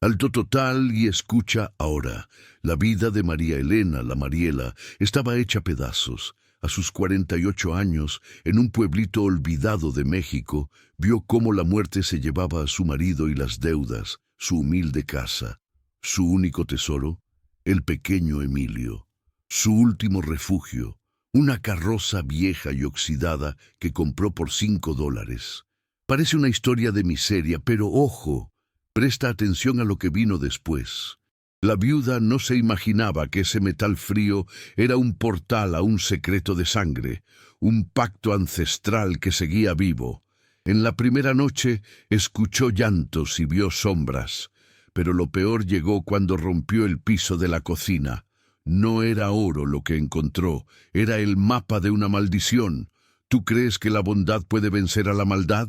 Alto total y escucha ahora. La vida de María Elena, la Mariela, estaba hecha pedazos. A sus 48 años, en un pueblito olvidado de México, vio cómo la muerte se llevaba a su marido y las deudas, su humilde casa, su único tesoro, el pequeño Emilio, su último refugio, una carroza vieja y oxidada que compró por $5. Parece una historia de miseria, pero ojo, presta atención a lo que vino después. La viuda no se imaginaba que ese metal frío era un portal a un secreto de sangre, un pacto ancestral que seguía vivo. En la primera noche escuchó llantos y vio sombras, pero lo peor llegó cuando rompió el piso de la cocina. No era oro lo que encontró, era el mapa de una maldición. ¿Tú crees que la bondad puede vencer a la maldad?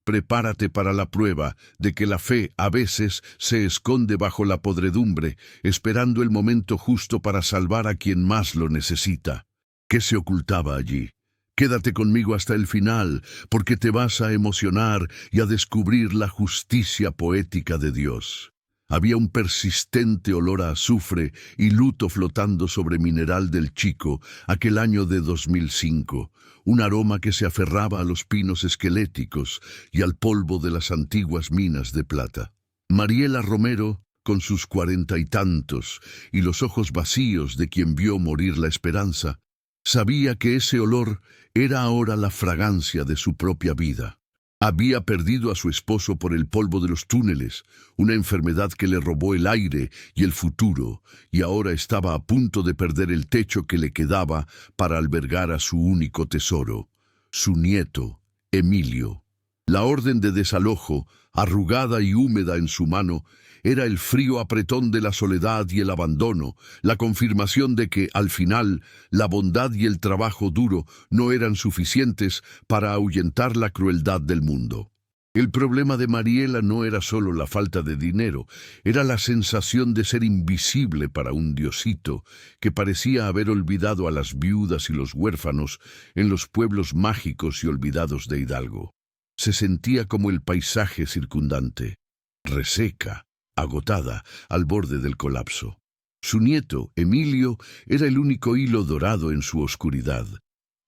Prepárate para la prueba de que la fe a veces se esconde bajo la podredumbre, esperando el momento justo para salvar a quien más lo necesita. ¿Qué se ocultaba allí? Quédate conmigo hasta el final, porque te vas a emocionar y a descubrir la justicia poética de Dios. Había un persistente olor a azufre y luto flotando sobre Mineral del Chico, aquel año de 2005, un aroma que se aferraba a los pinos esqueléticos y al polvo de las antiguas minas de plata. Mariela Romero, con sus 40 y tantos y los ojos vacíos de quien vio morir la esperanza, sabía que ese olor era ahora la fragancia de su propia vida. Había perdido a su esposo por el polvo de los túneles, una enfermedad que le robó el aire y el futuro, y ahora estaba a punto de perder el techo que le quedaba para albergar a su único tesoro, su nieto, Emilio. La orden de desalojo, arrugada y húmeda en su mano, era el frío apretón de la soledad y el abandono, la confirmación de que, al final, la bondad y el trabajo duro no eran suficientes para ahuyentar la crueldad del mundo. El problema de Mariela no era solo la falta de dinero, era la sensación de ser invisible para un diosito que parecía haber olvidado a las viudas y los huérfanos en los pueblos mágicos y olvidados de Hidalgo. Se sentía como el paisaje circundante, reseca, agotada, al borde del colapso. Su nieto, Emilio, era el único hilo dorado en su oscuridad.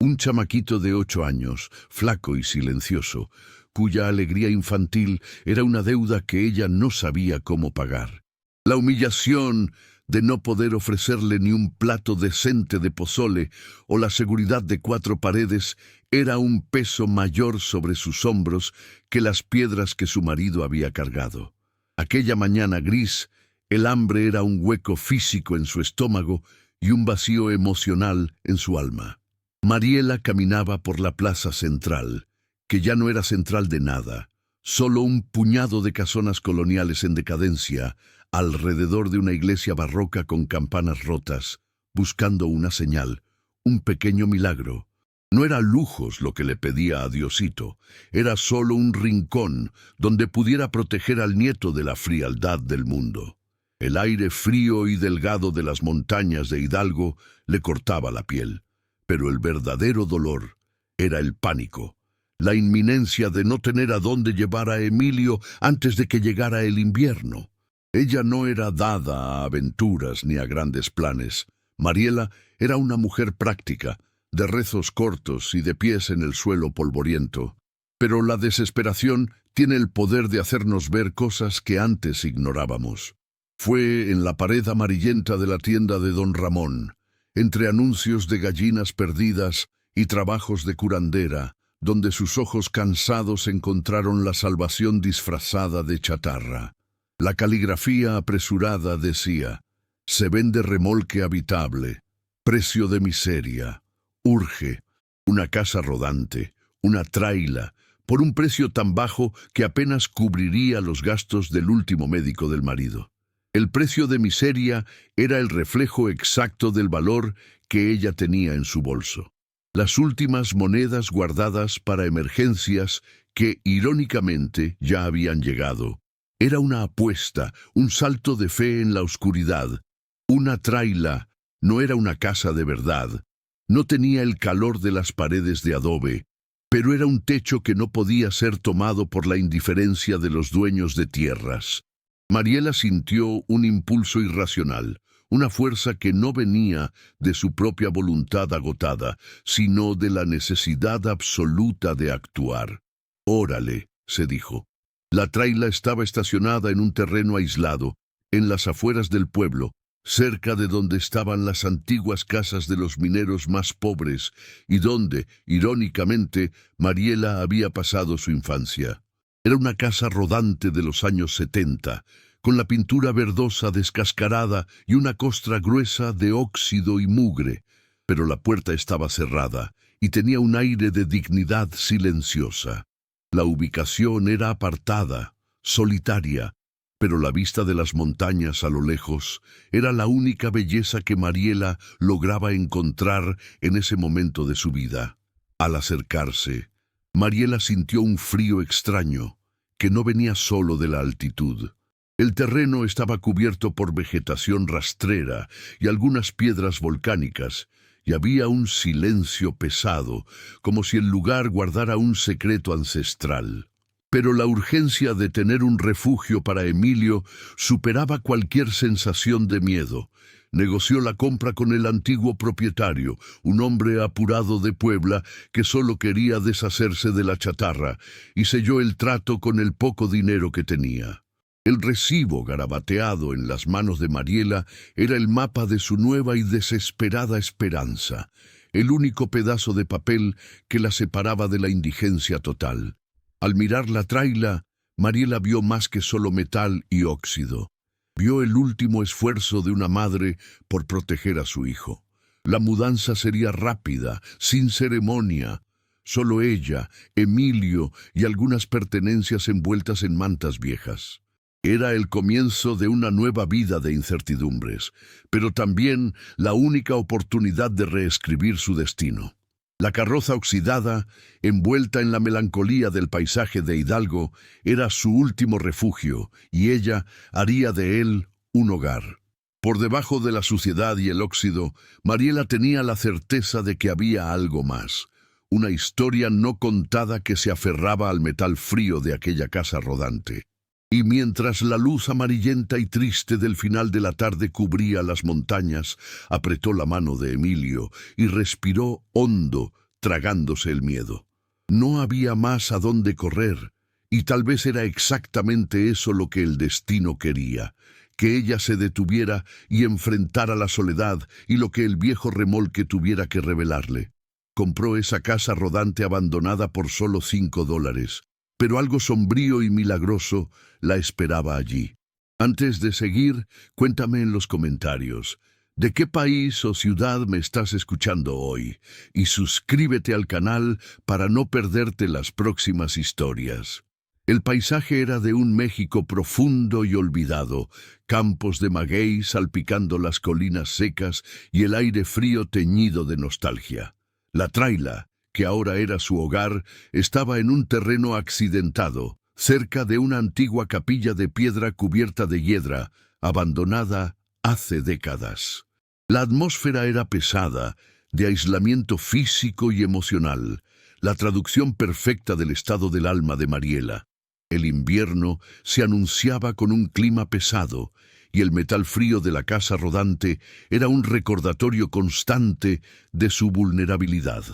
Un chamaquito de 8 años, flaco y silencioso, cuya alegría infantil era una deuda que ella no sabía cómo pagar. La humillación de no poder ofrecerle ni un plato decente de pozole o la seguridad de 4 paredes era un peso mayor sobre sus hombros que las piedras que su marido había cargado. Aquella mañana gris, el hambre era un hueco físico en su estómago y un vacío emocional en su alma. Mariela caminaba por la plaza central, que ya no era central de nada, solo un puñado de casonas coloniales en decadencia, alrededor de una iglesia barroca con campanas rotas, buscando una señal, un pequeño milagro. No era lujos lo que le pedía a Diosito, era solo un rincón donde pudiera proteger al nieto de la frialdad del mundo. El aire frío y delgado de las montañas de Hidalgo le cortaba la piel, pero el verdadero dolor era el pánico, la inminencia de no tener a dónde llevar a Emilio antes de que llegara el invierno. Ella no era dada a aventuras ni a grandes planes. Mariela era una mujer práctica, de rezos cortos y de pies en el suelo polvoriento. Pero la desesperación tiene el poder de hacernos ver cosas que antes ignorábamos. Fue en la pared amarillenta de la tienda de don Ramón, entre anuncios de gallinas perdidas y trabajos de curandera, donde sus ojos cansados encontraron la salvación disfrazada de chatarra. La caligrafía apresurada decía: se vende remolque habitable, precio de miseria. Urge una casa rodante, una traila, por un precio tan bajo que apenas cubriría los gastos del último médico del marido. El precio de miseria era el reflejo exacto del valor que ella tenía en su bolso. Las últimas monedas guardadas para emergencias que, irónicamente, ya habían llegado. Era una apuesta, un salto de fe en la oscuridad. Una traila no era una casa de verdad. No tenía el calor de las paredes de adobe, pero era un techo que no podía ser tomado por la indiferencia de los dueños de tierras. Mariela sintió un impulso irracional, una fuerza que no venía de su propia voluntad agotada, sino de la necesidad absoluta de actuar. «Órale», se dijo. La traila estaba estacionada en un terreno aislado, en las afueras del pueblo, cerca de donde estaban las antiguas casas de los mineros más pobres y donde, irónicamente, Mariela había pasado su infancia. Era una casa rodante de los años 70, con la pintura verdosa descascarada y una costra gruesa de óxido y mugre, pero la puerta estaba cerrada y tenía un aire de dignidad silenciosa. La ubicación era apartada, solitaria, pero la vista de las montañas a lo lejos era la única belleza que Mariela lograba encontrar en ese momento de su vida. Al acercarse, Mariela sintió un frío extraño, que no venía solo de la altitud. El terreno estaba cubierto por vegetación rastrera y algunas piedras volcánicas, y había un silencio pesado, como si el lugar guardara un secreto ancestral. Pero la urgencia de tener un refugio para Emilio superaba cualquier sensación de miedo. Negoció la compra con el antiguo propietario, un hombre apurado de Puebla que solo quería deshacerse de la chatarra, y selló el trato con el poco dinero que tenía. El recibo garabateado en las manos de Mariela era el mapa de su nueva y desesperada esperanza, el único pedazo de papel que la separaba de la indigencia total. Al mirar la traila, Mariela vio más que solo metal y óxido. Vio el último esfuerzo de una madre por proteger a su hijo. La mudanza sería rápida, sin ceremonia. Solo ella, Emilio y algunas pertenencias envueltas en mantas viejas. Era el comienzo de una nueva vida de incertidumbres, pero también la única oportunidad de reescribir su destino. La carroza oxidada, envuelta en la melancolía del paisaje de Hidalgo, era su último refugio, y ella haría de él un hogar. Por debajo de la suciedad y el óxido, Mariela tenía la certeza de que había algo más, una historia no contada que se aferraba al metal frío de aquella casa rodante. Y mientras la luz amarillenta y triste del final de la tarde cubría las montañas, apretó la mano de Emilio y respiró hondo, tragándose el miedo. No había más a dónde correr, y tal vez era exactamente eso lo que el destino quería, que ella se detuviera y enfrentara la soledad y lo que el viejo remolque tuviera que revelarle. Compró esa casa rodante abandonada por solo $5. Pero algo sombrío y milagroso la esperaba allí. Antes de seguir, cuéntame en los comentarios, ¿de qué país o ciudad me estás escuchando hoy? Y suscríbete al canal para no perderte las próximas historias. El paisaje era de un México profundo y olvidado, campos de maguey salpicando las colinas secas y el aire frío teñido de nostalgia. La traila, que ahora era su hogar, estaba en un terreno accidentado, cerca de una antigua capilla de piedra cubierta de hiedra, abandonada hace décadas. La atmósfera era pesada, de aislamiento físico y emocional, la traducción perfecta del estado del alma de Mariela. El invierno se anunciaba con un clima pesado, y el metal frío de la casa rodante era un recordatorio constante de su vulnerabilidad.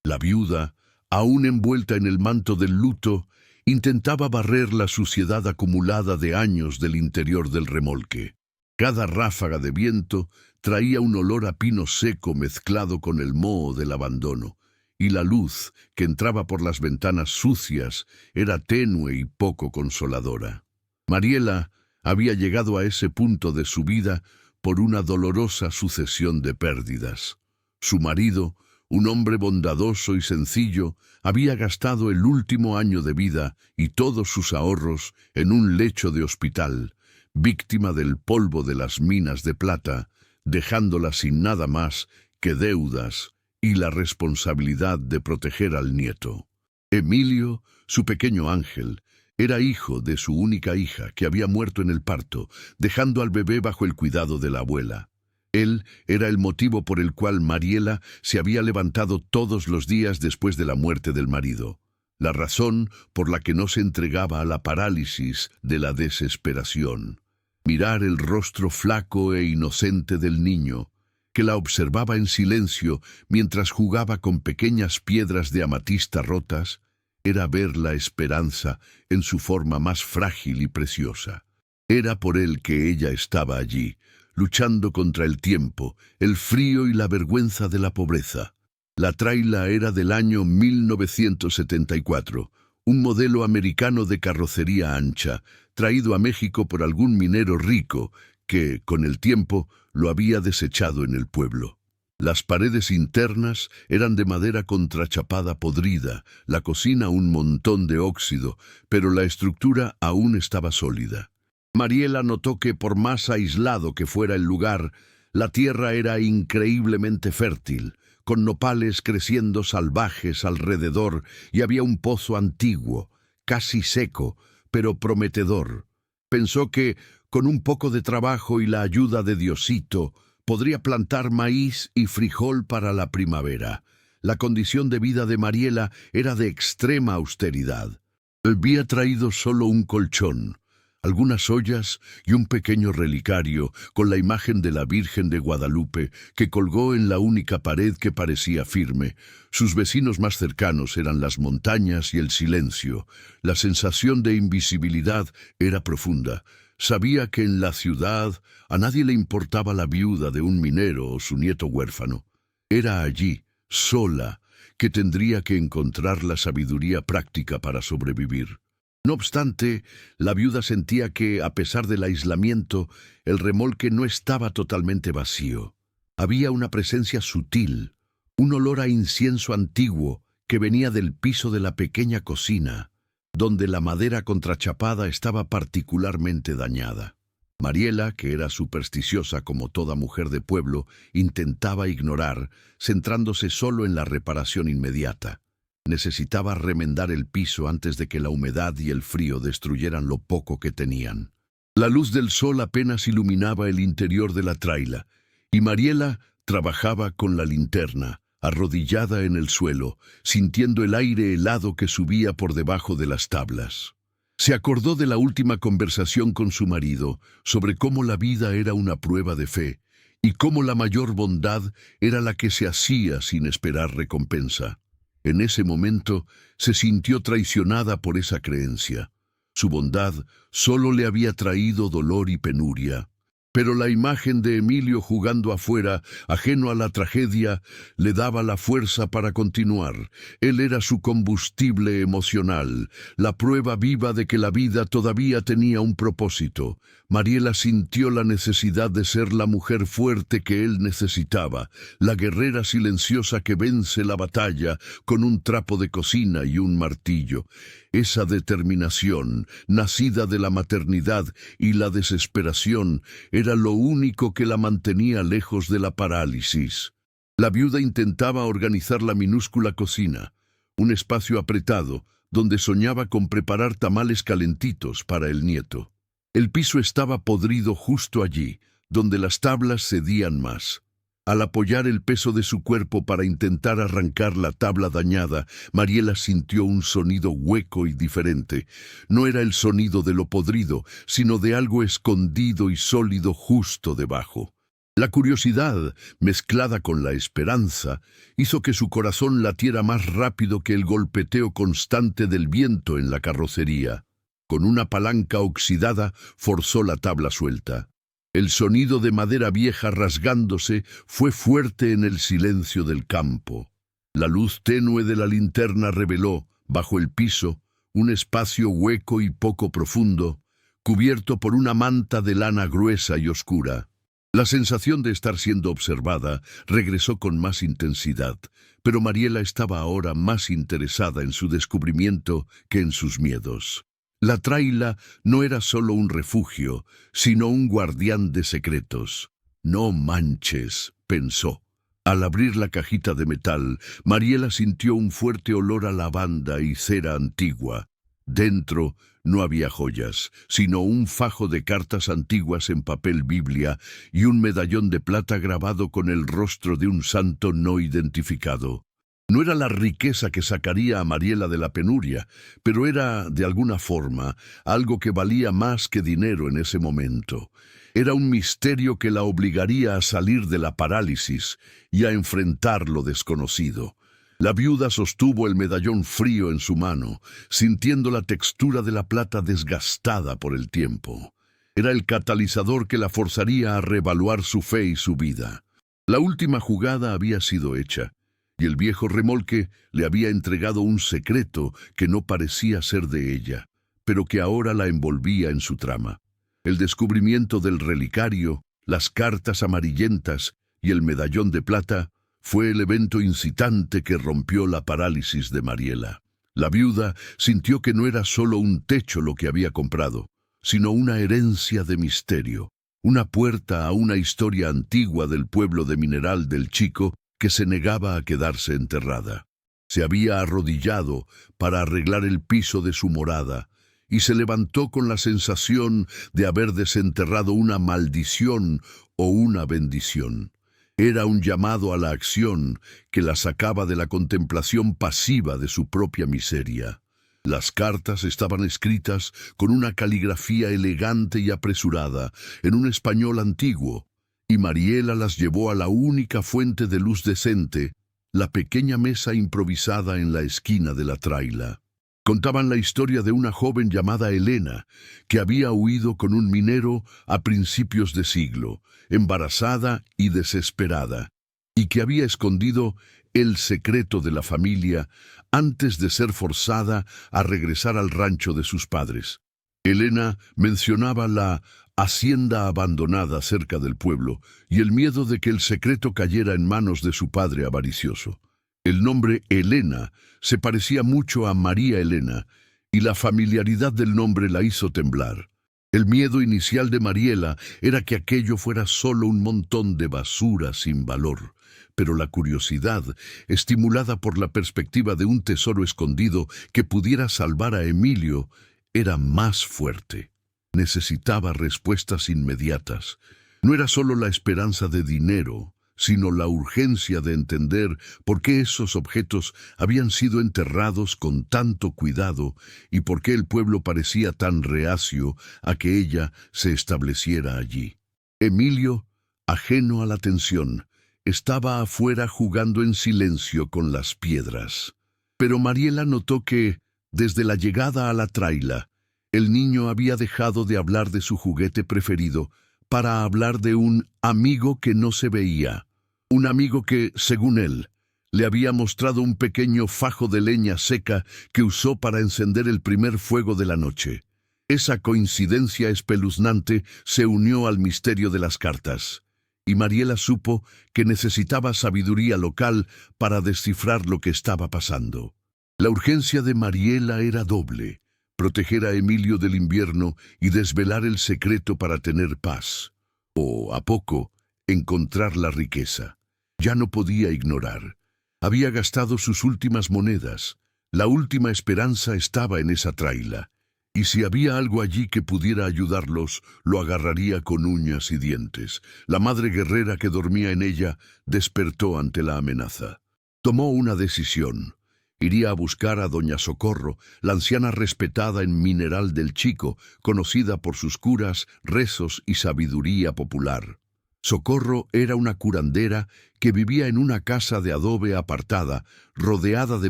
La viuda, aún envuelta en el manto del luto, intentaba barrer la suciedad acumulada de años del interior del remolque. Cada ráfaga de viento traía un olor a pino seco mezclado con el moho del abandono, y la luz que entraba por las ventanas sucias era tenue y poco consoladora. Mariela había llegado a ese punto de su vida por una dolorosa sucesión de pérdidas. Su marido, un hombre bondadoso y sencillo, había gastado el último año de vida y todos sus ahorros en un lecho de hospital, víctima del polvo de las minas de plata, dejándola sin nada más que deudas y la responsabilidad de proteger al nieto. Emilio, su pequeño ángel, era hijo de su única hija que había muerto en el parto, dejando al bebé bajo el cuidado de la abuela. Él era el motivo por el cual Mariela se había levantado todos los días después de la muerte del marido, la razón por la que no se entregaba a la parálisis de la desesperación. mirar el rostro flaco e inocente del niño, que la observaba en silencio mientras jugaba con pequeñas piedras de amatista rotas, era ver la esperanza en su forma más frágil y preciosa. Era por él que ella estaba allí, luchando contra el tiempo, el frío y la vergüenza de la pobreza. La traila era del año 1974, un modelo americano de carrocería ancha, traído a México por algún minero rico que, con el tiempo, lo había desechado en el pueblo. Las paredes internas eran de madera contrachapada podrida, la cocina un montón de óxido, pero la estructura aún estaba sólida. Mariela notó que por más aislado que fuera el lugar, la tierra era increíblemente fértil, con nopales creciendo salvajes alrededor y había un pozo antiguo, casi seco, pero prometedor. Pensó que, con un poco de trabajo y la ayuda de Diosito, podría plantar maíz y frijol para la primavera. La condición de vida de Mariela era de extrema austeridad. Había traído solo un colchón, algunas ollas y un pequeño relicario con la imagen de la Virgen de Guadalupe que colgó en la única pared que parecía firme. Sus vecinos más cercanos eran las montañas y el silencio. La sensación de invisibilidad era profunda. Sabía que en la ciudad a nadie le importaba la viuda de un minero o su nieto huérfano. Era allí, sola, que tendría que encontrar la sabiduría práctica para sobrevivir. No obstante, la viuda sentía que, a pesar del aislamiento, el remolque no estaba totalmente vacío. Había una presencia sutil, un olor a incienso antiguo que venía del piso de la pequeña cocina, donde la madera contrachapada estaba particularmente dañada. Mariela, que era supersticiosa como toda mujer de pueblo, intentaba ignorar, centrándose solo en la reparación inmediata. Necesitaba remendar el piso antes de que la humedad y el frío destruyeran lo poco que tenían. La luz del sol apenas iluminaba el interior de la traila, y Mariela trabajaba con la linterna, arrodillada en el suelo, sintiendo el aire helado que subía por debajo de las tablas. Se acordó de la última conversación con su marido sobre cómo la vida era una prueba de fe, y cómo la mayor bondad era la que se hacía sin esperar recompensa. En ese momento se sintió traicionada por esa creencia. Su bondad solo le había traído dolor y penuria. Pero la imagen de Emilio jugando afuera, ajeno a la tragedia, le daba la fuerza para continuar. Él era su combustible emocional, la prueba viva de que la vida todavía tenía un propósito. Mariela sintió la necesidad de ser la mujer fuerte que él necesitaba, la guerrera silenciosa que vence la batalla con un trapo de cocina y un martillo. Esa determinación, nacida de la maternidad y la desesperación, era lo único que la mantenía lejos de la parálisis. La viuda intentaba organizar la minúscula cocina, un espacio apretado, donde soñaba con preparar tamales calentitos para el nieto. El piso estaba podrido justo allí, donde las tablas cedían más. Al apoyar el peso de su cuerpo para intentar arrancar la tabla dañada, Mariela sintió un sonido hueco y diferente. No era el sonido de lo podrido, sino de algo escondido y sólido justo debajo. La curiosidad, mezclada con la esperanza, hizo que su corazón latiera más rápido que el golpeteo constante del viento en la carrocería. Con una palanca oxidada, forzó la tabla suelta. El sonido de madera vieja rasgándose fue fuerte en el silencio del campo. La luz tenue de la linterna reveló, bajo el piso, un espacio hueco y poco profundo, cubierto por una manta de lana gruesa y oscura. La sensación de estar siendo observada regresó con más intensidad, pero Mariela estaba ahora más interesada en su descubrimiento que en sus miedos. La traila no era solo un refugio, sino un guardián de secretos. «No manches», pensó. Al abrir la cajita de metal, Mariela sintió un fuerte olor a lavanda y cera antigua. Dentro no había joyas, sino un fajo de cartas antiguas en papel Biblia y un medallón de plata grabado con el rostro de un santo no identificado. No era la riqueza que sacaría a Mariela de la penuria, pero era, de alguna forma, algo que valía más que dinero en ese momento. Era un misterio que la obligaría a salir de la parálisis y a enfrentar lo desconocido. La viuda sostuvo el medallón frío en su mano, sintiendo la textura de la plata desgastada por el tiempo. Era el catalizador que la forzaría a reevaluar su fe y su vida. La última jugada había sido hecha, y el viejo remolque le había entregado un secreto que no parecía ser de ella, pero que ahora la envolvía en su trama. El descubrimiento del relicario, las cartas amarillentas y el medallón de plata fue el evento incitante que rompió la parálisis de Mariela. La viuda sintió que no era solo un techo lo que había comprado, sino una herencia de misterio, una puerta a una historia antigua del pueblo de Mineral del Chico que se negaba a quedarse enterrada. Se había arrodillado para arreglar el piso de su morada y se levantó con la sensación de haber desenterrado una maldición o una bendición. Era un llamado a la acción que la sacaba de la contemplación pasiva de su propia miseria. Las cartas estaban escritas con una caligrafía elegante y apresurada, en un español antiguo, y Mariela las llevó a la única fuente de luz decente, la pequeña mesa improvisada en la esquina de la traila. Contaban la historia de una joven llamada Elena, que había huido con un minero a principios de siglo, embarazada y desesperada, y que había escondido el secreto de la familia antes de ser forzada a regresar al rancho de sus padres. Elena mencionaba la hacienda abandonada cerca del pueblo y el miedo de que el secreto cayera en manos de su padre avaricioso. El nombre Elena se parecía mucho a María Elena, y la familiaridad del nombre la hizo temblar. El miedo inicial de Mariela era que aquello fuera solo un montón de basura sin valor, pero la curiosidad, estimulada por la perspectiva de un tesoro escondido que pudiera salvar a Emilio, era más fuerte. Necesitaba respuestas inmediatas. No era solo la esperanza de dinero, sino la urgencia de entender por qué esos objetos habían sido enterrados con tanto cuidado y por qué el pueblo parecía tan reacio a que ella se estableciera allí. Emilio, ajeno a la tensión, estaba afuera jugando en silencio con las piedras. Pero Mariela notó que, desde la llegada a la traila, el niño había dejado de hablar de su juguete preferido para hablar de un amigo que no se veía. Un amigo que, según él, le había mostrado un pequeño fajo de leña seca que usó para encender el primer fuego de la noche. Esa coincidencia espeluznante se unió al misterio de las cartas, y Mariela supo que necesitaba sabiduría local para descifrar lo que estaba pasando. La urgencia de Mariela era doble: proteger a Emilio del invierno y desvelar el secreto para tener paz. O, a poco, encontrar la riqueza. Ya no podía ignorar. Había gastado sus últimas monedas. La última esperanza estaba en esa traila. Y si había algo allí que pudiera ayudarlos, lo agarraría con uñas y dientes. La madre guerrera que dormía en ella despertó ante la amenaza. Tomó una decisión. Iría a buscar a doña Socorro, la anciana respetada en Mineral del Chico, conocida por sus curas, rezos y sabiduría popular. Socorro era una curandera que vivía en una casa de adobe apartada, rodeada de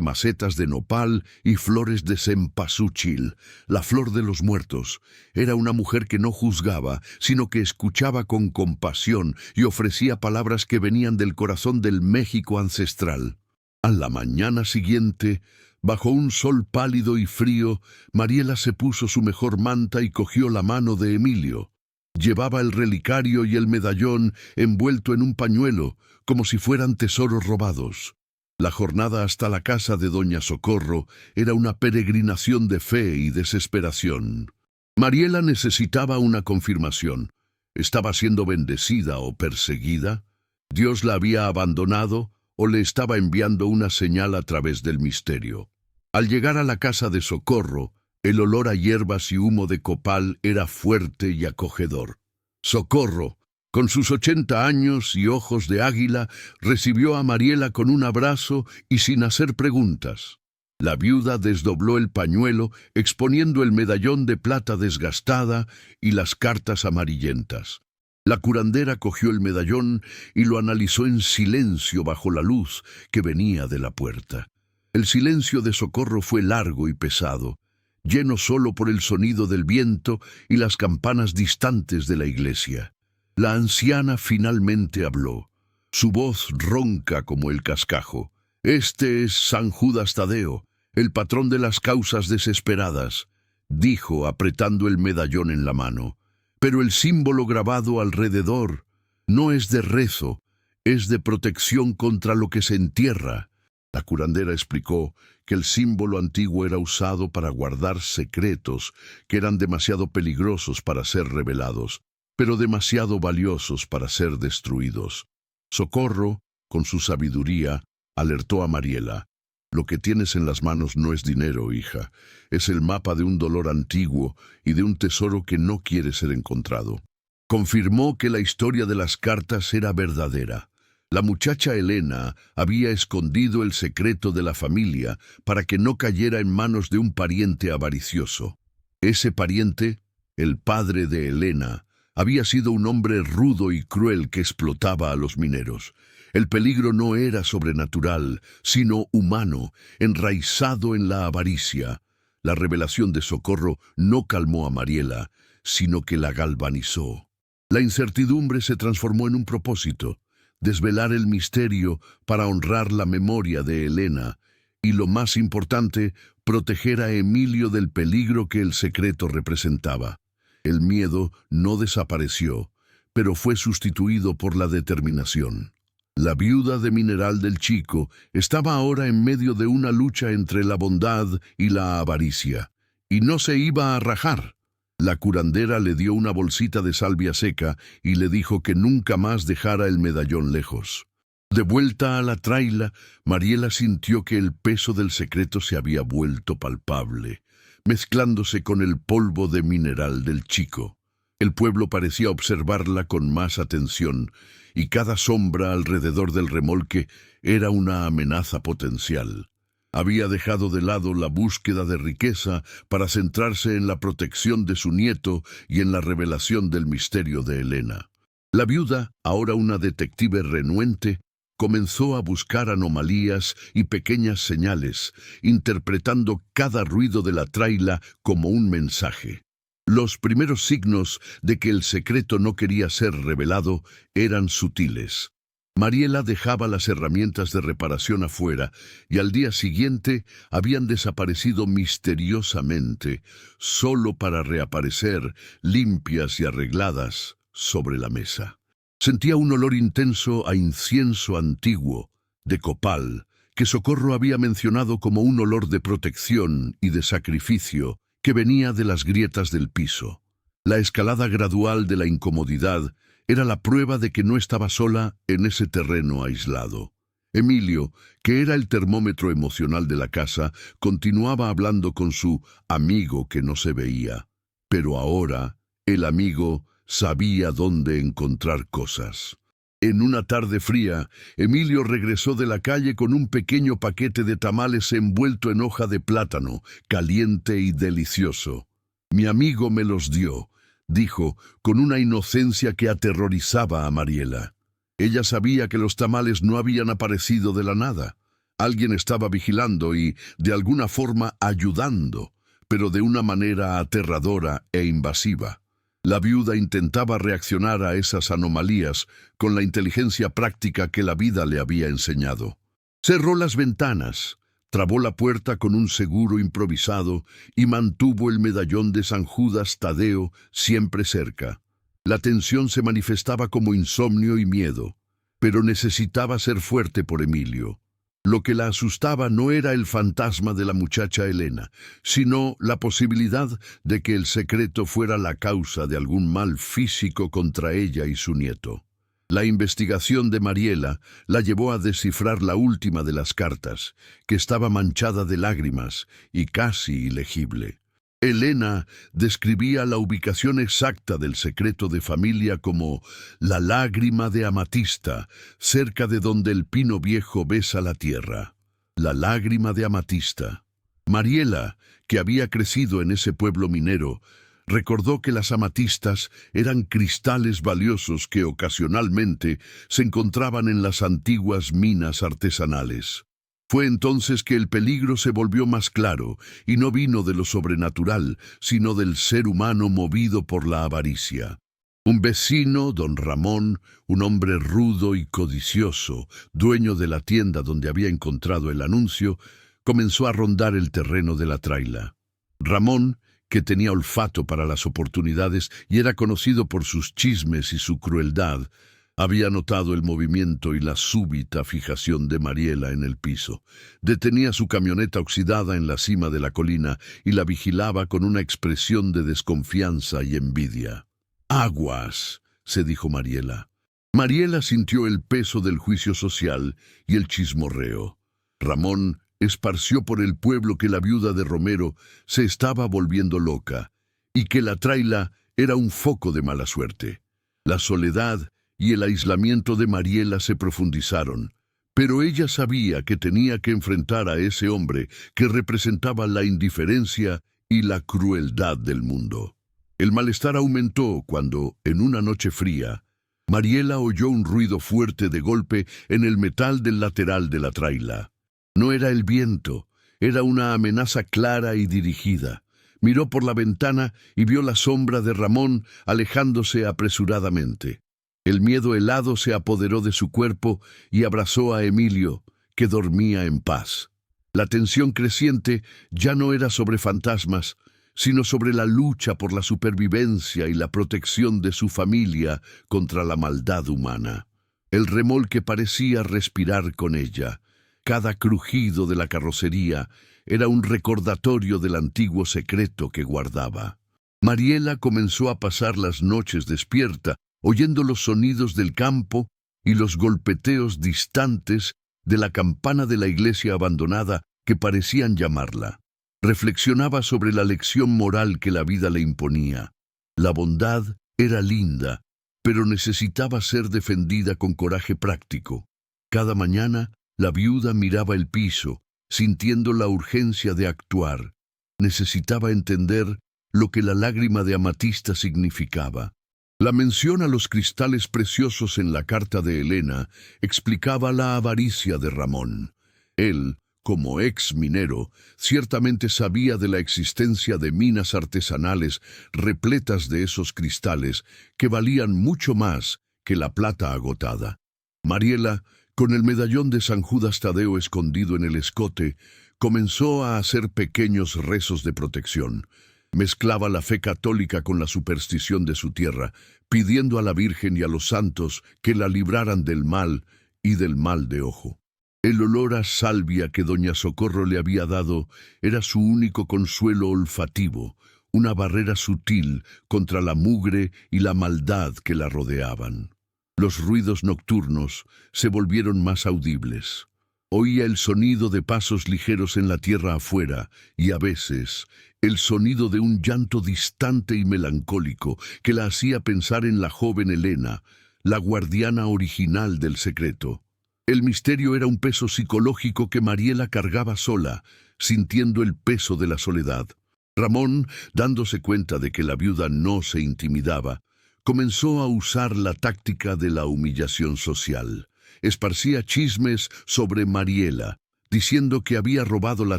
macetas de nopal y flores de cempasúchil, la flor de los muertos. Era una mujer que no juzgaba, sino que escuchaba con compasión y ofrecía palabras que venían del corazón del México ancestral. A la mañana siguiente, bajo un sol pálido y frío, Mariela se puso su mejor manta y cogió la mano de Emilio. Llevaba el relicario y el medallón envuelto en un pañuelo, como si fueran tesoros robados. La jornada hasta la casa de doña Socorro era una peregrinación de fe y desesperación. Mariela necesitaba una confirmación. ¿Estaba siendo bendecida o perseguida? ¿Dios la había abandonado o le estaba enviando una señal a través del misterio? Al llegar a la casa de Socorro, el olor a hierbas y humo de copal era fuerte y acogedor. «Socorro», Con sus 80 años y ojos de águila, recibió a Mariela con un abrazo y sin hacer preguntas. La viuda desdobló el pañuelo, exponiendo el medallón de plata desgastada y las cartas amarillentas. La curandera cogió el medallón y lo analizó en silencio bajo la luz que venía de la puerta. El silencio de Socorro fue largo y pesado, lleno solo por el sonido del viento y las campanas distantes de la iglesia. La anciana finalmente habló, su voz ronca como el cascajo. «Este es San Judas Tadeo, el patrón de las causas desesperadas», dijo apretando el medallón en la mano. «Pero el símbolo grabado alrededor no es de rezo, es de protección contra lo que se entierra». La curandera explicó que el símbolo antiguo era usado para guardar secretos que eran demasiado peligrosos para ser revelados, pero demasiado valiosos para ser destruidos. Socorro, con su sabiduría, alertó a Mariela. «Lo que tienes en las manos no es dinero, hija. Es el mapa de un dolor antiguo y de un tesoro que no quiere ser encontrado». Confirmó que la historia de las cartas era verdadera. La muchacha Elena había escondido el secreto de la familia para que no cayera en manos de un pariente avaricioso. Ese pariente, el padre de Elena, había sido un hombre rudo y cruel que explotaba a los mineros. El peligro no era sobrenatural, sino humano, enraizado en la avaricia. La revelación de Socorro no calmó a Mariela, sino que la galvanizó. La incertidumbre se transformó en un propósito: desvelar el misterio para honrar la memoria de Elena y, lo más importante, proteger a Emilio del peligro que el secreto representaba. El miedo no desapareció, pero fue sustituido por la determinación. La viuda de Mineral del Chico estaba ahora en medio de una lucha entre la bondad y la avaricia, y no se iba a rajar. La curandera le dio una bolsita de salvia seca y le dijo que nunca más dejara el medallón lejos. De vuelta a la traila, Mariela sintió que el peso del secreto se había vuelto palpable, mezclándose con el polvo de Mineral del Chico. El pueblo parecía observarla con más atención, y cada sombra alrededor del remolque era una amenaza potencial. Había dejado de lado la búsqueda de riqueza para centrarse en la protección de su nieto y en la revelación del misterio de Elena. La viuda, ahora una detective renuente, comenzó a buscar anomalías y pequeñas señales, interpretando cada ruido de la traila como un mensaje. Los primeros signos de que el secreto no quería ser revelado eran sutiles. Mariela dejaba las herramientas de reparación afuera y al día siguiente habían desaparecido misteriosamente, solo para reaparecer limpias y arregladas sobre la mesa. Sentía un olor intenso a incienso antiguo, de copal, que Socorro había mencionado como un olor de protección y de sacrificio que venía de las grietas del piso. La escalada gradual de la incomodidad era la prueba de que no estaba sola en ese terreno aislado. Emilio, que era el termómetro emocional de la casa, continuaba hablando con su amigo que no se veía. Pero ahora, el amigo sabía dónde encontrar cosas. En una tarde fría, Emilio regresó de la calle con un pequeño paquete de tamales envuelto en hoja de plátano, caliente y delicioso. «Mi amigo me los dio», dijo, con una inocencia que aterrorizaba a Mariela. Ella sabía que los tamales no habían aparecido de la nada. Alguien estaba vigilando y, de alguna forma, ayudando, pero de una manera aterradora e invasiva. La viuda intentaba reaccionar a esas anomalías con la inteligencia práctica que la vida le había enseñado. Cerró las ventanas, trabó la puerta con un seguro improvisado y mantuvo el medallón de San Judas Tadeo siempre cerca. La tensión se manifestaba como insomnio y miedo, pero necesitaba ser fuerte por Emilio. Lo que la asustaba no era el fantasma de la muchacha Elena, sino la posibilidad de que el secreto fuera la causa de algún mal físico contra ella y su nieto. La investigación de Mariela la llevó a descifrar la última de las cartas, que estaba manchada de lágrimas y casi ilegible. Elena describía la ubicación exacta del secreto de familia como la lágrima de amatista, cerca de donde el pino viejo besa la tierra. La lágrima de amatista. Mariela, que había crecido en ese pueblo minero, recordó que las amatistas eran cristales valiosos que ocasionalmente se encontraban en las antiguas minas artesanales. Fue entonces que el peligro se volvió más claro, y no vino de lo sobrenatural, sino del ser humano movido por la avaricia. Un vecino, don Ramón, un hombre rudo y codicioso, dueño de la tienda donde había encontrado el anuncio, comenzó a rondar el terreno de la traila. Ramón, que tenía olfato para las oportunidades y era conocido por sus chismes y su crueldad, había notado el movimiento y la súbita fijación de Mariela en el piso. Detenía su camioneta oxidada en la cima de la colina y la vigilaba con una expresión de desconfianza y envidia. «Aguas», se dijo Mariela. Mariela sintió el peso del juicio social y el chismorreo. Ramón esparció por el pueblo que la viuda de Romero se estaba volviendo loca y que la traila era un foco de mala suerte. La soledad y el aislamiento de Mariela se profundizaron, pero ella sabía que tenía que enfrentar a ese hombre que representaba la indiferencia y la crueldad del mundo. El malestar aumentó cuando, en una noche fría, Mariela oyó un ruido fuerte de golpe en el metal del lateral de la traila. No era el viento, era una amenaza clara y dirigida. Miró por la ventana y vio la sombra de Ramón alejándose apresuradamente. El miedo helado se apoderó de su cuerpo y abrazó a Emilio, que dormía en paz. La tensión creciente ya no era sobre fantasmas, sino sobre la lucha por la supervivencia y la protección de su familia contra la maldad humana. El remolque parecía respirar con ella. Cada crujido de la carrocería era un recordatorio del antiguo secreto que guardaba. Mariela comenzó a pasar las noches despierta, oyendo los sonidos del campo y los golpeteos distantes de la campana de la iglesia abandonada que parecían llamarla. Reflexionaba sobre la lección moral que la vida le imponía. La bondad era linda, pero necesitaba ser defendida con coraje práctico. Cada mañana, la viuda miraba el piso, sintiendo la urgencia de actuar. Necesitaba entender lo que la lágrima de amatista significaba. La mención a los cristales preciosos en la carta de Elena explicaba la avaricia de Ramón. Él, como ex minero, ciertamente sabía de la existencia de minas artesanales repletas de esos cristales que valían mucho más que la plata agotada. Mariela, con el medallón de San Judas Tadeo escondido en el escote, comenzó a hacer pequeños rezos de protección. Mezclaba la fe católica con la superstición de su tierra, pidiendo a la Virgen y a los santos que la libraran del mal y del mal de ojo. El olor a salvia que doña Socorro le había dado era su único consuelo olfativo, una barrera sutil contra la mugre y la maldad que la rodeaban. Los ruidos nocturnos se volvieron más audibles. Oía el sonido de pasos ligeros en la tierra afuera y, a veces, el sonido de un llanto distante y melancólico que la hacía pensar en la joven Elena, la guardiana original del secreto. El misterio era un peso psicológico que Mariela cargaba sola, sintiendo el peso de la soledad. Ramón, dándose cuenta de que la viuda no se intimidaba, comenzó a usar la táctica de la humillación social. Esparcía chismes sobre Mariela, diciendo que había robado la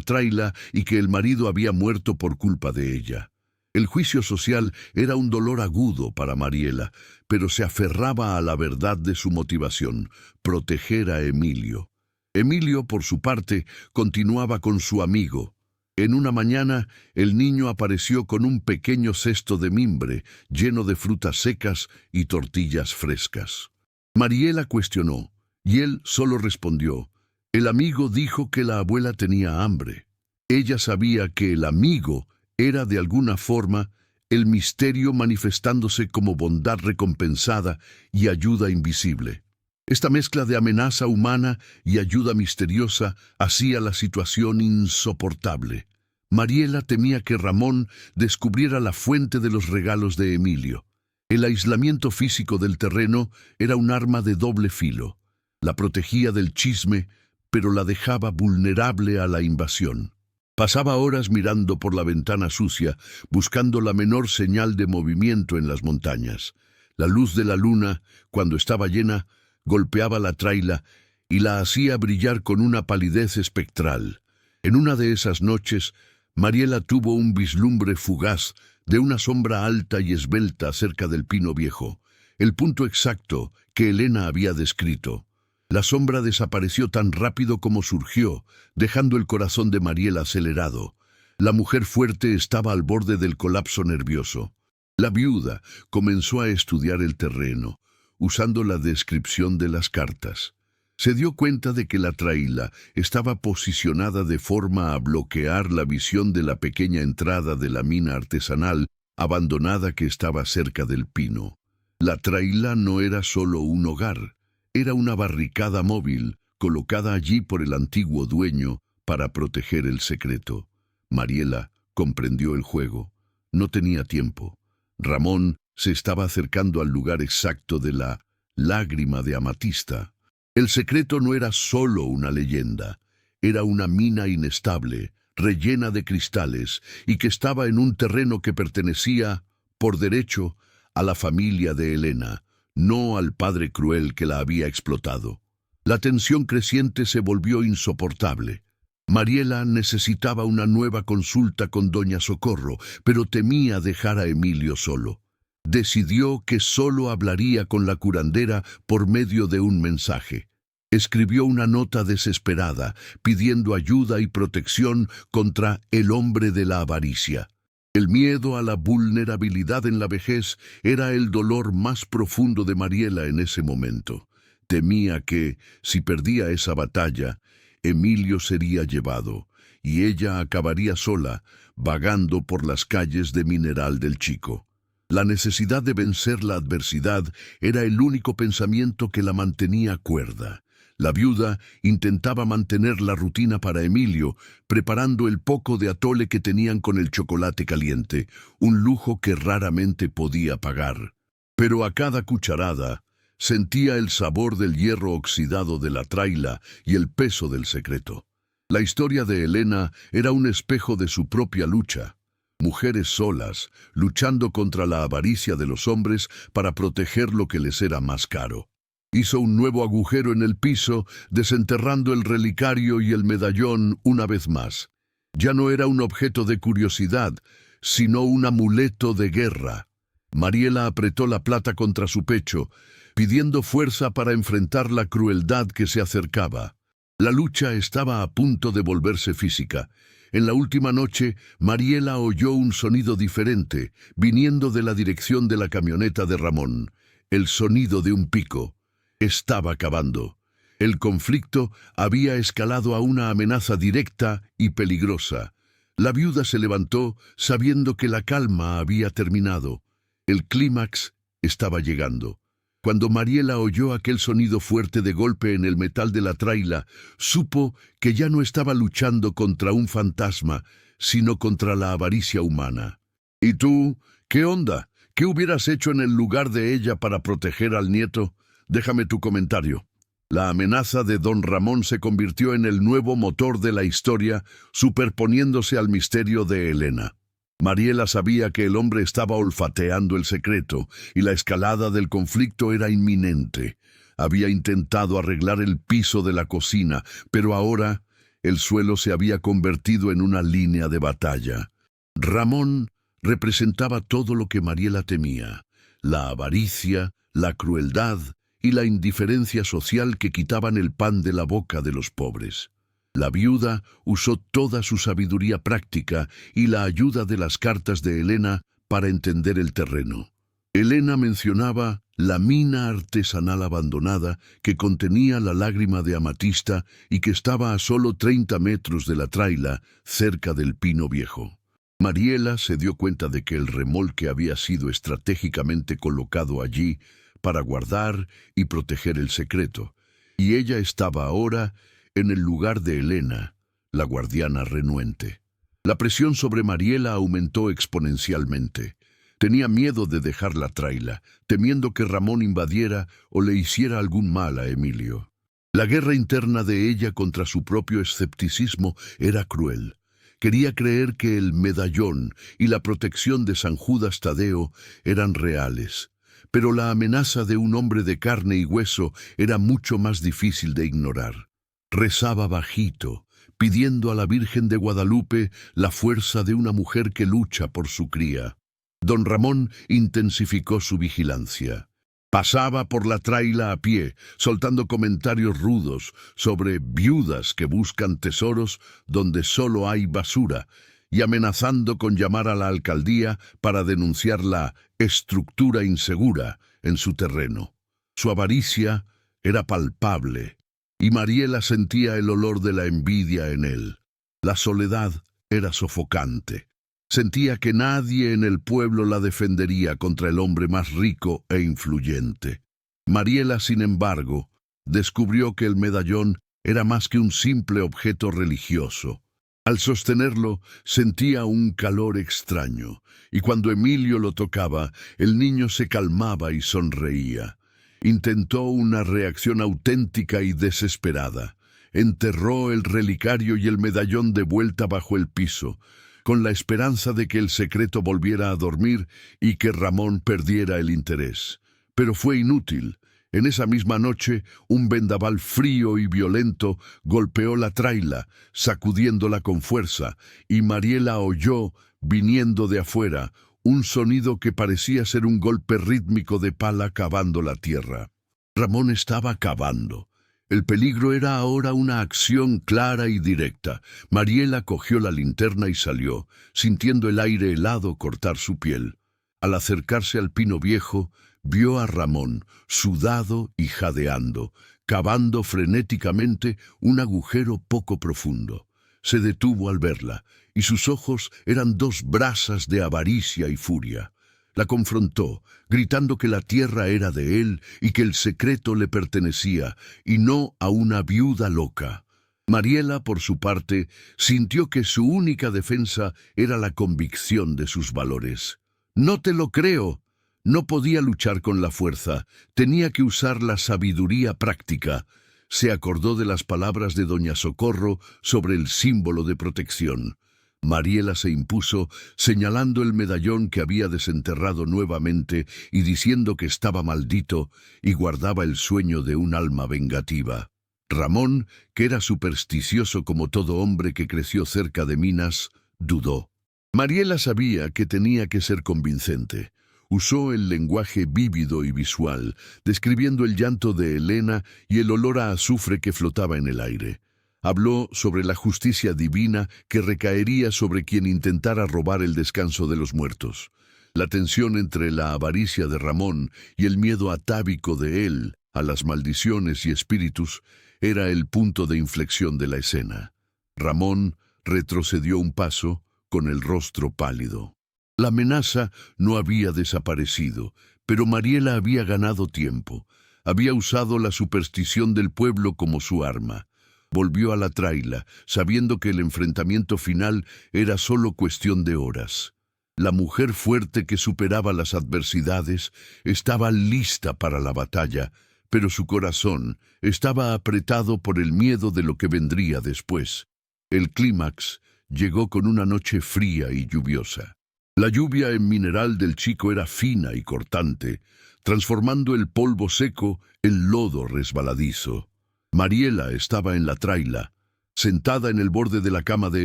traila y que el marido había muerto por culpa de ella. El juicio social era un dolor agudo para Mariela, pero se aferraba a la verdad de su motivación, proteger a Emilio. Emilio, por su parte, continuaba con su amigo. En una mañana, el niño apareció con un pequeño cesto de mimbre, lleno de frutas secas y tortillas frescas. Mariela cuestionó, y él solo respondió: el amigo dijo que la abuela tenía hambre. Ella sabía que el amigo era de alguna forma el misterio manifestándose como bondad recompensada y ayuda invisible. Esta mezcla de amenaza humana y ayuda misteriosa hacía la situación insoportable. Mariela temía que Ramón descubriera la fuente de los regalos de Emilio. El aislamiento físico del terreno era un arma de doble filo. La protegía del chisme, pero la dejaba vulnerable a la invasión. Pasaba horas mirando por la ventana sucia, buscando la menor señal de movimiento en las montañas. La luz de la luna, cuando estaba llena, golpeaba la traila y la hacía brillar con una palidez espectral. En una de esas noches, Mariela tuvo un vislumbre fugaz de una sombra alta y esbelta cerca del pino viejo, el punto exacto que Elena había descrito. La sombra desapareció tan rápido como surgió, dejando el corazón de Mariela acelerado. La mujer fuerte estaba al borde del colapso nervioso. La viuda comenzó a estudiar el terreno, usando la descripción de las cartas. Se dio cuenta de que la traila estaba posicionada de forma a bloquear la visión de la pequeña entrada de la mina artesanal abandonada que estaba cerca del pino. La traila no era solo un hogar, era una barricada móvil colocada allí por el antiguo dueño para proteger el secreto. Mariela comprendió el juego. No tenía tiempo. Ramón se estaba acercando al lugar exacto de la lágrima de amatista. El secreto no era solo una leyenda, era una mina inestable, rellena de cristales, y que estaba en un terreno que pertenecía, por derecho, a la familia de Elena, no al padre cruel que la había explotado. La tensión creciente se volvió insoportable. Mariela necesitaba una nueva consulta con doña Socorro, pero temía dejar a Emilio solo. Decidió que solo hablaría con la curandera por medio de un mensaje. Escribió una nota desesperada, pidiendo ayuda y protección contra el hombre de la avaricia. El miedo a la vulnerabilidad en la vejez era el dolor más profundo de Mariela en ese momento. Temía que, si perdía esa batalla, Emilio sería llevado, y ella acabaría sola, vagando por las calles de Mineral del Chico. La necesidad de vencer la adversidad era el único pensamiento que la mantenía cuerda. La viuda intentaba mantener la rutina para Emilio, preparando el poco de atole que tenían con el chocolate caliente, un lujo que raramente podía pagar. Pero a cada cucharada sentía el sabor del hierro oxidado de la traila y el peso del secreto. La historia de Elena era un espejo de su propia lucha. Mujeres solas, luchando contra la avaricia de los hombres para proteger lo que les era más caro. Hizo un nuevo agujero en el piso, desenterrando el relicario y el medallón una vez más. Ya no era un objeto de curiosidad, sino un amuleto de guerra. Mariela apretó la plata contra su pecho, pidiendo fuerza para enfrentar la crueldad que se acercaba. La lucha estaba a punto de volverse física. En la última noche, Mariela oyó un sonido diferente, viniendo de la dirección de la camioneta de Ramón. El sonido de un pico. Estaba acabando. El conflicto había escalado a una amenaza directa y peligrosa. La viuda se levantó sabiendo que la calma había terminado. El clímax estaba llegando. Cuando Mariela oyó aquel sonido fuerte de golpe en el metal de la traila, supo que ya no estaba luchando contra un fantasma, sino contra la avaricia humana. ¿Y tú? ¿Qué onda? ¿Qué hubieras hecho en el lugar de ella para proteger al nieto? Déjame tu comentario. La amenaza de don Ramón se convirtió en el nuevo motor de la historia, superponiéndose al misterio de Elena. Mariela sabía que el hombre estaba olfateando el secreto, y la escalada del conflicto era inminente. Había intentado arreglar el piso de la cocina, pero ahora el suelo se había convertido en una línea de batalla. Ramón representaba todo lo que Mariela temía: la avaricia, la crueldad y la indiferencia social que quitaban el pan de la boca de los pobres. La viuda usó toda su sabiduría práctica y la ayuda de las cartas de Elena para entender el terreno. Elena mencionaba la mina artesanal abandonada que contenía la lágrima de amatista y que estaba a solo 30 metros de la traila, cerca del pino viejo. Mariela se dio cuenta de que el remolque había sido estratégicamente colocado allí para guardar y proteger el secreto, y ella estaba ahora en el lugar de Elena, la guardiana renuente. La presión sobre Mariela aumentó exponencialmente. Tenía miedo de dejar la traila, temiendo que Ramón invadiera o le hiciera algún mal a Emilio. La guerra interna de ella contra su propio escepticismo era cruel. Quería creer que el medallón y la protección de San Judas Tadeo eran reales, pero la amenaza de un hombre de carne y hueso era mucho más difícil de ignorar. Rezaba bajito, pidiendo a la Virgen de Guadalupe la fuerza de una mujer que lucha por su cría. Don Ramón intensificó su vigilancia. Pasaba por la traila a pie, soltando comentarios rudos sobre viudas que buscan tesoros donde solo hay basura, y amenazando con llamar a la alcaldía para denunciar la estructura insegura en su terreno. Su avaricia era palpable, y Mariela sentía el olor de la envidia en él. La soledad era sofocante. Sentía que nadie en el pueblo la defendería contra el hombre más rico e influyente. Mariela, sin embargo, descubrió que el medallón era más que un simple objeto religioso. Al sostenerlo, sentía un calor extraño, y cuando Emilio lo tocaba, el niño se calmaba y sonreía. Intentó una reacción auténtica y desesperada. Enterró el relicario y el medallón de vuelta bajo el piso, con la esperanza de que el secreto volviera a dormir y que Ramón perdiera el interés. Pero fue inútil. En esa misma noche, un vendaval frío y violento golpeó la traila, sacudiéndola con fuerza, y Mariela oyó, viniendo de afuera, un sonido que parecía ser un golpe rítmico de pala cavando la tierra. Ramón estaba cavando. El peligro era ahora una acción clara y directa. Mariela cogió la linterna y salió, sintiendo el aire helado cortar su piel. Al acercarse al pino viejo, vio a Ramón, sudado y jadeando, cavando frenéticamente un agujero poco profundo. Se detuvo al verla, y sus ojos eran dos brasas de avaricia y furia. La confrontó, gritando que la tierra era de él y que el secreto le pertenecía, y no a una viuda loca. Mariela, por su parte, sintió que su única defensa era la convicción de sus valores. «No te lo creo». No podía luchar con la fuerza, tenía que usar la sabiduría práctica. Se acordó de las palabras de doña Socorro sobre el símbolo de protección. Mariela se impuso, señalando el medallón que había desenterrado nuevamente y diciendo que estaba maldito y guardaba el sueño de un alma vengativa. Ramón, que era supersticioso como todo hombre que creció cerca de minas, dudó. Mariela sabía que tenía que ser convincente. Usó el lenguaje vívido y visual, describiendo el llanto de Elena y el olor a azufre que flotaba en el aire. Habló sobre la justicia divina que recaería sobre quien intentara robar el descanso de los muertos. La tensión entre la avaricia de Ramón y el miedo atávico de él a las maldiciones y espíritus era el punto de inflexión de la escena. Ramón retrocedió un paso con el rostro pálido. La amenaza no había desaparecido, pero Mariela había ganado tiempo. Había usado la superstición del pueblo como su arma. Volvió a la traila, sabiendo que el enfrentamiento final era solo cuestión de horas. La mujer fuerte que superaba las adversidades estaba lista para la batalla, pero su corazón estaba apretado por el miedo de lo que vendría después. El clímax llegó con una noche fría y lluviosa. La lluvia en Mineral del Chico era fina y cortante, transformando el polvo seco en lodo resbaladizo. Mariela estaba en la traila, sentada en el borde de la cama de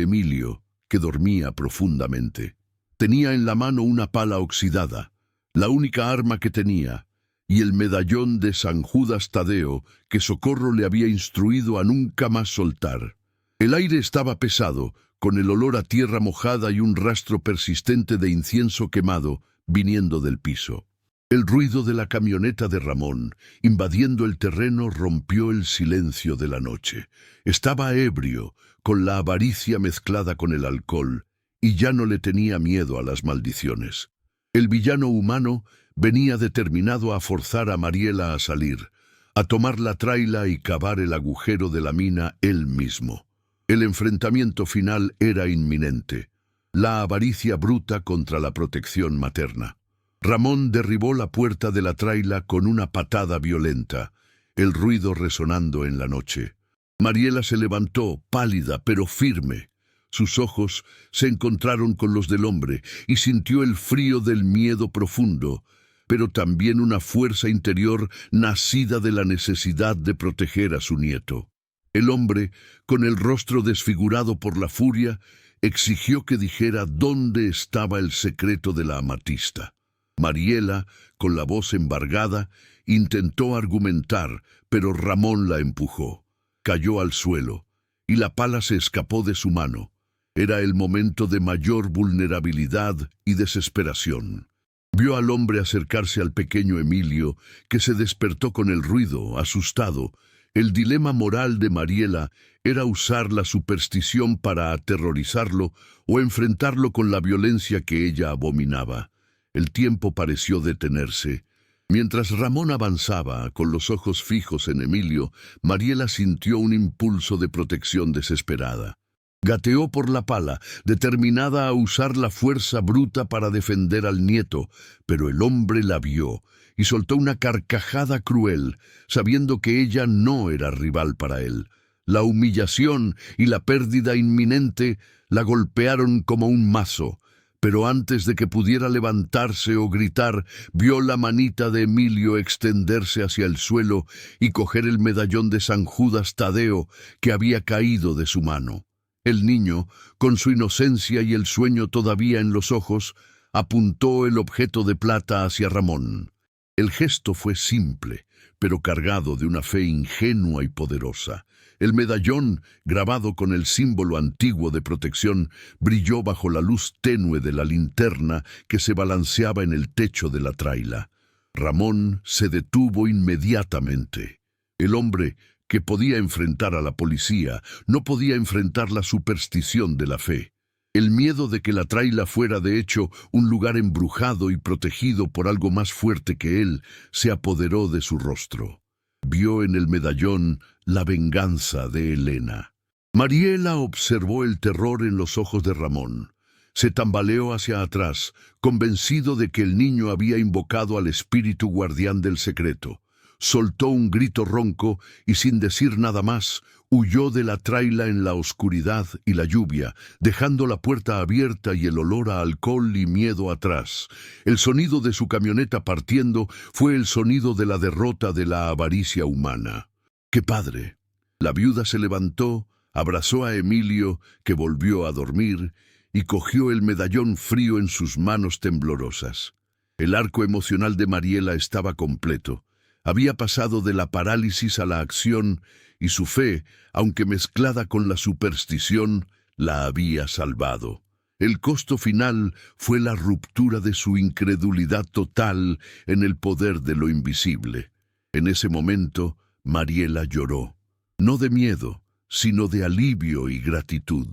Emilio, que dormía profundamente. Tenía en la mano una pala oxidada, la única arma que tenía, y el medallón de San Judas Tadeo que Socorro le había instruido a nunca más soltar. El aire estaba pesado, con el olor a tierra mojada y un rastro persistente de incienso quemado viniendo del piso. El ruido de la camioneta de Ramón, invadiendo el terreno, rompió el silencio de la noche. Estaba ebrio, con la avaricia mezclada con el alcohol, y ya no le tenía miedo a las maldiciones. El villano humano venía determinado a forzar a Mariela a salir, a tomar la traila y cavar el agujero de la mina él mismo. El enfrentamiento final era inminente. La avaricia bruta contra la protección materna. Ramón derribó la puerta de la traila con una patada violenta, el ruido resonando en la noche. Mariela se levantó, pálida pero firme. Sus ojos se encontraron con los del hombre y sintió el frío del miedo profundo, pero también una fuerza interior nacida de la necesidad de proteger a su nieto. El hombre, con el rostro desfigurado por la furia, exigió que dijera dónde estaba el secreto de la amatista. Mariela, con la voz embargada, intentó argumentar, pero Ramón la empujó. Cayó al suelo, y la pala se escapó de su mano. Era el momento de mayor vulnerabilidad y desesperación. Vio al hombre acercarse al pequeño Emilio, que se despertó con el ruido, asustado. El dilema moral de Mariela era usar la superstición para aterrorizarlo o enfrentarlo con la violencia que ella abominaba. El tiempo pareció detenerse. Mientras Ramón avanzaba, con los ojos fijos en Emilio, Mariela sintió un impulso de protección desesperada. Gateó por la pala, determinada a usar la fuerza bruta para defender al nieto, pero el hombre la vio y soltó una carcajada cruel, sabiendo que ella no era rival para él. La humillación y la pérdida inminente la golpearon como un mazo, pero antes de que pudiera levantarse o gritar, vio la manita de Emilio extenderse hacia el suelo y coger el medallón de San Judas Tadeo que había caído de su mano. El niño, con su inocencia y el sueño todavía en los ojos, apuntó el objeto de plata hacia Ramón. El gesto fue simple, pero cargado de una fe ingenua y poderosa. El medallón, grabado con el símbolo antiguo de protección, brilló bajo la luz tenue de la linterna que se balanceaba en el techo de la traila. Ramón se detuvo inmediatamente. El hombre, que podía enfrentar a la policía, no podía enfrentar la superstición de la fe. El miedo de que la traila fuera de hecho un lugar embrujado y protegido por algo más fuerte que él, se apoderó de su rostro. Vio en el medallón la venganza de Elena. Mariela observó el terror en los ojos de Ramón. Se tambaleó hacia atrás, convencido de que el niño había invocado al espíritu guardián del secreto. Soltó un grito ronco y sin decir nada más, huyó de la traila en la oscuridad y la lluvia, dejando la puerta abierta y el olor a alcohol y miedo atrás. El sonido de su camioneta partiendo fue el sonido de la derrota de la avaricia humana. ¡Qué padre! La viuda se levantó, abrazó a Emilio, que volvió a dormir, y cogió el medallón frío en sus manos temblorosas. El arco emocional de Mariela estaba completo. Había pasado de la parálisis a la acción y su fe, aunque mezclada con la superstición, la había salvado. El costo final fue la ruptura de su incredulidad total en el poder de lo invisible. En ese momento, Mariela lloró, no de miedo, sino de alivio y gratitud.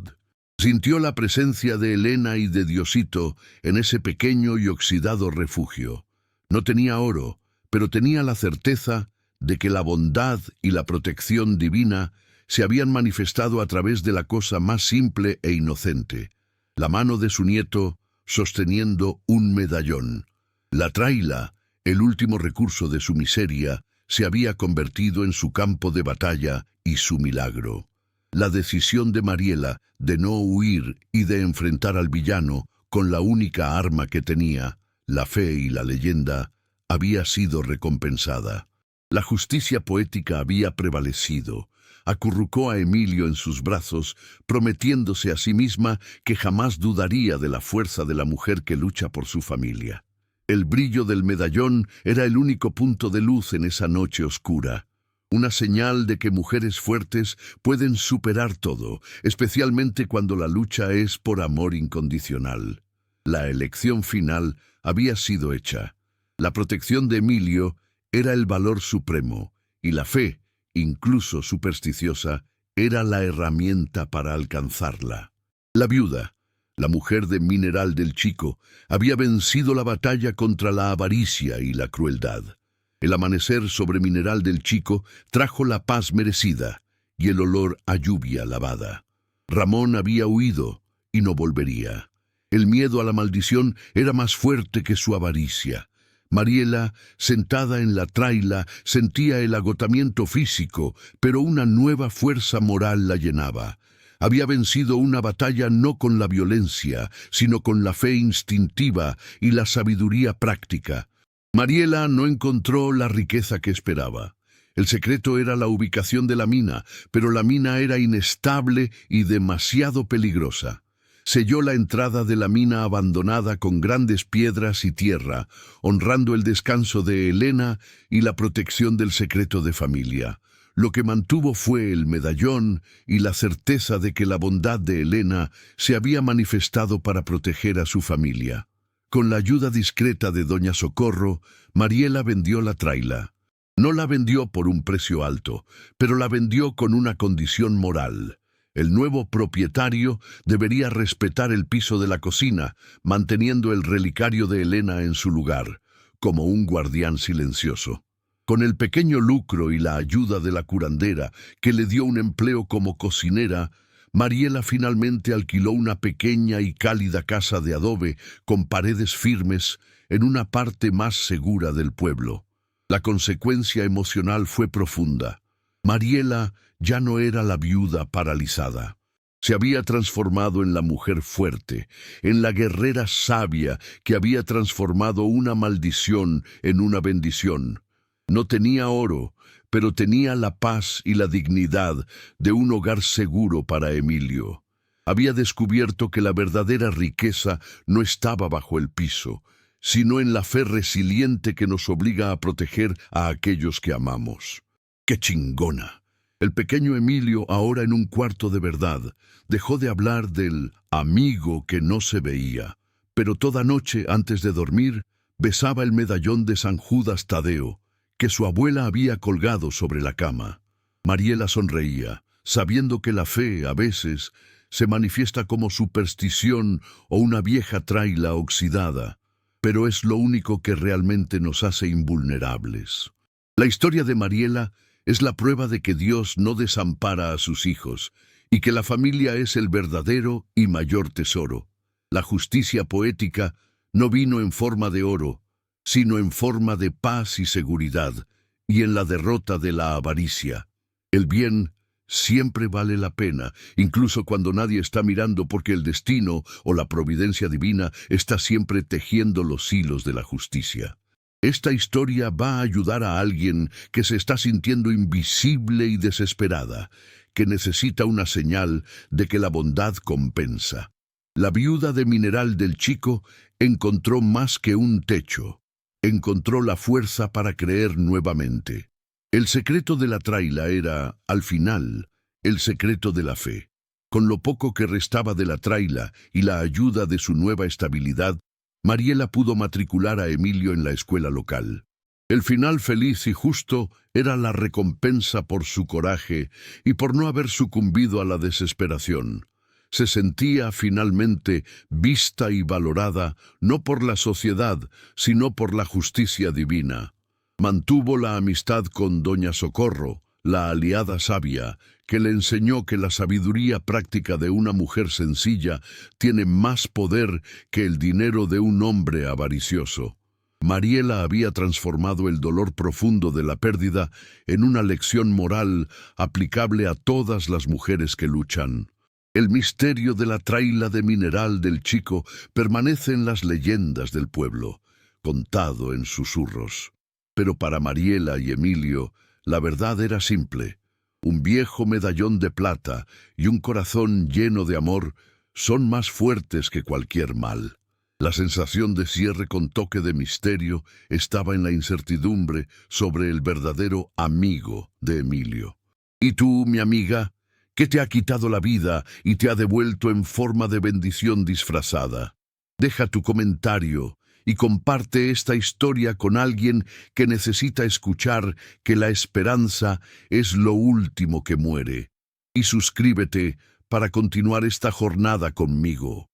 Sintió la presencia de Elena y de Diosito en ese pequeño y oxidado refugio. No tenía oro, pero tenía la certeza de que la bondad y la protección divina se habían manifestado a través de la cosa más simple e inocente, la mano de su nieto sosteniendo un medallón. La traila, el último recurso de su miseria, se había convertido en su campo de batalla y su milagro. La decisión de Mariela de no huir y de enfrentar al villano con la única arma que tenía, la fe y la leyenda, había sido recompensada. La justicia poética había prevalecido. Acurrucó a Emilio en sus brazos, prometiéndose a sí misma que jamás dudaría de la fuerza de la mujer que lucha por su familia. El brillo del medallón era el único punto de luz en esa noche oscura. Una señal de que mujeres fuertes pueden superar todo, especialmente cuando la lucha es por amor incondicional. La elección final había sido hecha. La protección de Emilio era el valor supremo, y la fe, incluso supersticiosa, era la herramienta para alcanzarla. La viuda, la mujer de Mineral del Chico, había vencido la batalla contra la avaricia y la crueldad. El amanecer sobre Mineral del Chico trajo la paz merecida y el olor a lluvia lavada. Ramón había huido y no volvería. El miedo a la maldición era más fuerte que su avaricia. Mariela, sentada en la traila, sentía el agotamiento físico, pero una nueva fuerza moral la llenaba. Había vencido una batalla no con la violencia, sino con la fe instintiva y la sabiduría práctica. Mariela no encontró la riqueza que esperaba. El secreto era la ubicación de la mina, pero la mina era inestable y demasiado peligrosa. Selló la entrada de la mina abandonada con grandes piedras y tierra, honrando el descanso de Elena y la protección del secreto de familia. Lo que mantuvo fue el medallón y la certeza de que la bondad de Elena se había manifestado para proteger a su familia. Con la ayuda discreta de doña Socorro, Mariela vendió la traila. No la vendió por un precio alto, pero la vendió con una condición moral. El nuevo propietario debería respetar el piso de la cocina, manteniendo el relicario de Elena en su lugar, como un guardián silencioso. Con el pequeño lucro y la ayuda de la curandera, que le dio un empleo como cocinera, Mariela finalmente alquiló una pequeña y cálida casa de adobe con paredes firmes en una parte más segura del pueblo. La consecuencia emocional fue profunda. Mariela ya no era la viuda paralizada. Se había transformado en la mujer fuerte, en la guerrera sabia que había transformado una maldición en una bendición. No tenía oro, pero tenía la paz y la dignidad de un hogar seguro para Emilio. Había descubierto que la verdadera riqueza no estaba bajo el piso, sino en la fe resiliente que nos obliga a proteger a aquellos que amamos. ¡Qué chingona! El pequeño Emilio, ahora en un cuarto de verdad, dejó de hablar del amigo que no se veía, pero toda noche, antes de dormir, besaba el medallón de San Judas Tadeo, que su abuela había colgado sobre la cama. Mariela sonreía, sabiendo que la fe, a veces, se manifiesta como superstición o una vieja traila oxidada, pero es lo único que realmente nos hace invulnerables. La historia de Mariela es la prueba de que Dios no desampara a sus hijos y que la familia es el verdadero y mayor tesoro. La justicia poética no vino en forma de oro, sino en forma de paz y seguridad, y en la derrota de la avaricia. El bien siempre vale la pena, incluso cuando nadie está mirando, porque el destino o la providencia divina está siempre tejiendo los hilos de la justicia. Esta historia va a ayudar a alguien que se está sintiendo invisible y desesperada, que necesita una señal de que la bondad compensa. La viuda de mineral del chico encontró más que un techo. Encontró la fuerza para creer nuevamente. El secreto de la traila era, al final, el secreto de la fe. Con lo poco que restaba de la traila y la ayuda de su nueva estabilidad, Mariela pudo matricular a Emilio en la escuela local. El final feliz y justo era la recompensa por su coraje y por no haber sucumbido a la desesperación. Se sentía finalmente vista y valorada no por la sociedad, sino por la justicia divina. Mantuvo la amistad con doña Socorro, la aliada sabia, que le enseñó que la sabiduría práctica de una mujer sencilla tiene más poder que el dinero de un hombre avaricioso. Mariela había transformado el dolor profundo de la pérdida en una lección moral aplicable a todas las mujeres que luchan. El misterio de la traila de mineral del chico permanece en las leyendas del pueblo, contado en susurros. Pero para Mariela y Emilio, la verdad era simple. Un viejo medallón de plata y un corazón lleno de amor son más fuertes que cualquier mal. La sensación de cierre con toque de misterio estaba en la incertidumbre sobre el verdadero amigo de Emilio. ¿Y tú, mi amiga? ¿Qué te ha quitado la vida y te ha devuelto en forma de bendición disfrazada? Deja tu comentario y comparte esta historia con alguien que necesita escuchar que la esperanza es lo último que muere. Y suscríbete para continuar esta jornada conmigo.